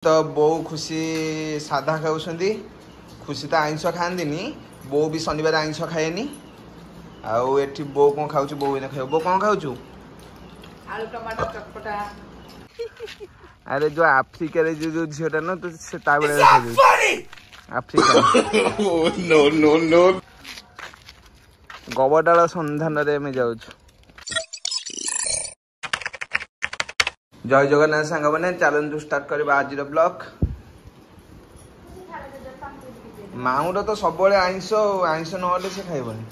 तो बो खुशी साधा खाऊंगी खुशी तो आइंस खाती बो भी शनिवार आइंस खाएनी आउ एठी बो कौन खाऊ बो भी खाऊ बो कौन खाऊ आलू टमाटर चटपटा अरे जो आफ्रिका रे जो झीटा ना तो से आफ्रिका नो नो नो गबडाल सन्धान रे मैं जाऊँ जय जगन्नाथ सांग मैंने चलतु स्टार्ट करवा आज ब्लॉग माऊर तो सब आइंस आइंस ना से खाइबनी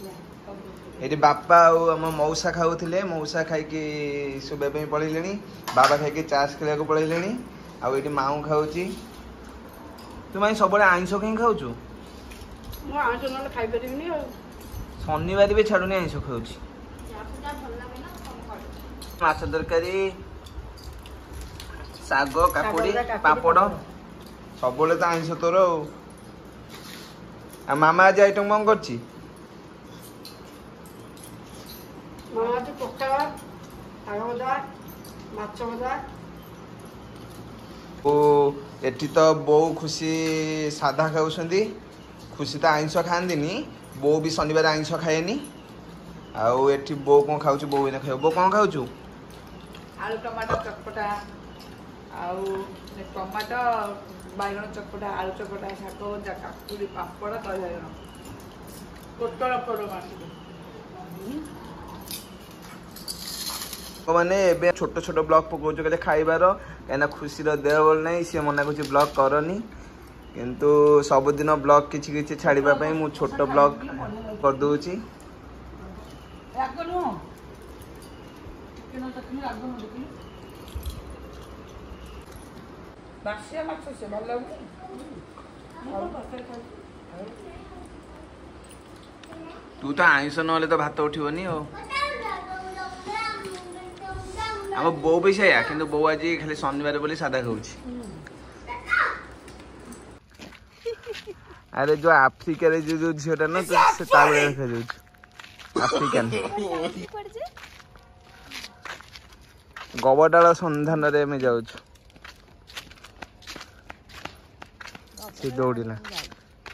ये बापा आम मौसा खाऊले मौसा खाई शुभा पलैले बाबा खाई चाष खेल पलैले आउ माऊ खाऊ तुम सब आइंस कहीं खाऊ शनिवार भी छाड़ुनी आइंस खाऊ माछ तरकारी शाग काकुड़ी पापड़ सब तो आइंस तोर मामा आज आइटम कौन कर एठी तो बो खुशी साधा खाऊंगी खुशी तो आइंस खाती बो भी शनिवार आइंस खाएनी आउ एठी बो कौन खाऊ बो भी खाऊ बो कौन खाऊ आलू टमाटर चटपटा आउ टमाटो बैगन चटपटा आलू चटपटा शाग भजा काकुड़ी पापड़ दही बाइगण पोटल पड़ मैंने ए छोट छोट ब्लॉग पकाउछ कहले खाइबार कहीं खुशी देह भल ना सी मना कर ब्लॉग करनी किंतु सबुदिन ब्लॉग किछि किछि छाड़िबा मु छोट ब्लॉग कर दूची तू तो आइंस ना तो भात उठनी आम बो भी सैया कि बो आज खाली शनिवार बोली सादा खाऊ अरे जो आफ्रिका रे जो झीटा ना तो से खाऊ आफ्रिकान गबडाल सन्धान रे मैं जाऊँ से दौड़ला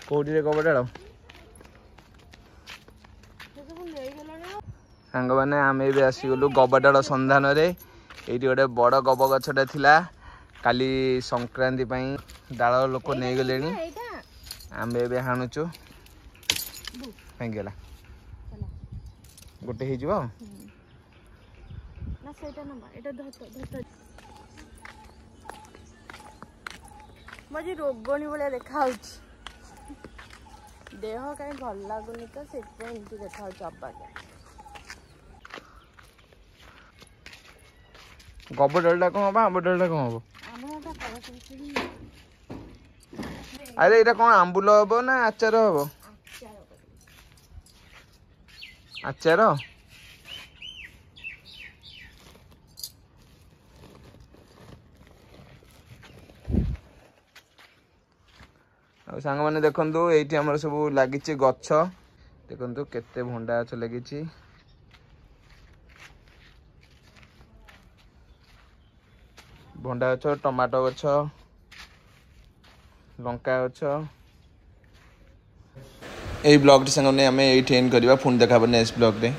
कौटी रे गबडाल सांग मैंने आम भी आसीगलु गबडाल सन्धान रे ये गोटे बड़ गब गछटा थिला काली संक्रांति डाल लोक नहीं गले आम ए हाणुचु भांगीगला गोटे हो मजे रोगणी भाया देखा देह कहीं भल लगुनि तो से देखा अबाक गबडालटा कौन हम आंबडालटा कौन हम अरे ये कौन आंबुल हम ना आचार हम आचार सांग मैंने देखु ये आम सब लगी गछ देखु केते भंडा गछ लगी भंडा गछ टमाटो गछ लंका गछ यही ब्लॉग सांग आम ये एंड करवा पुणी देखा नेक्स्ट ब्लॉग रे।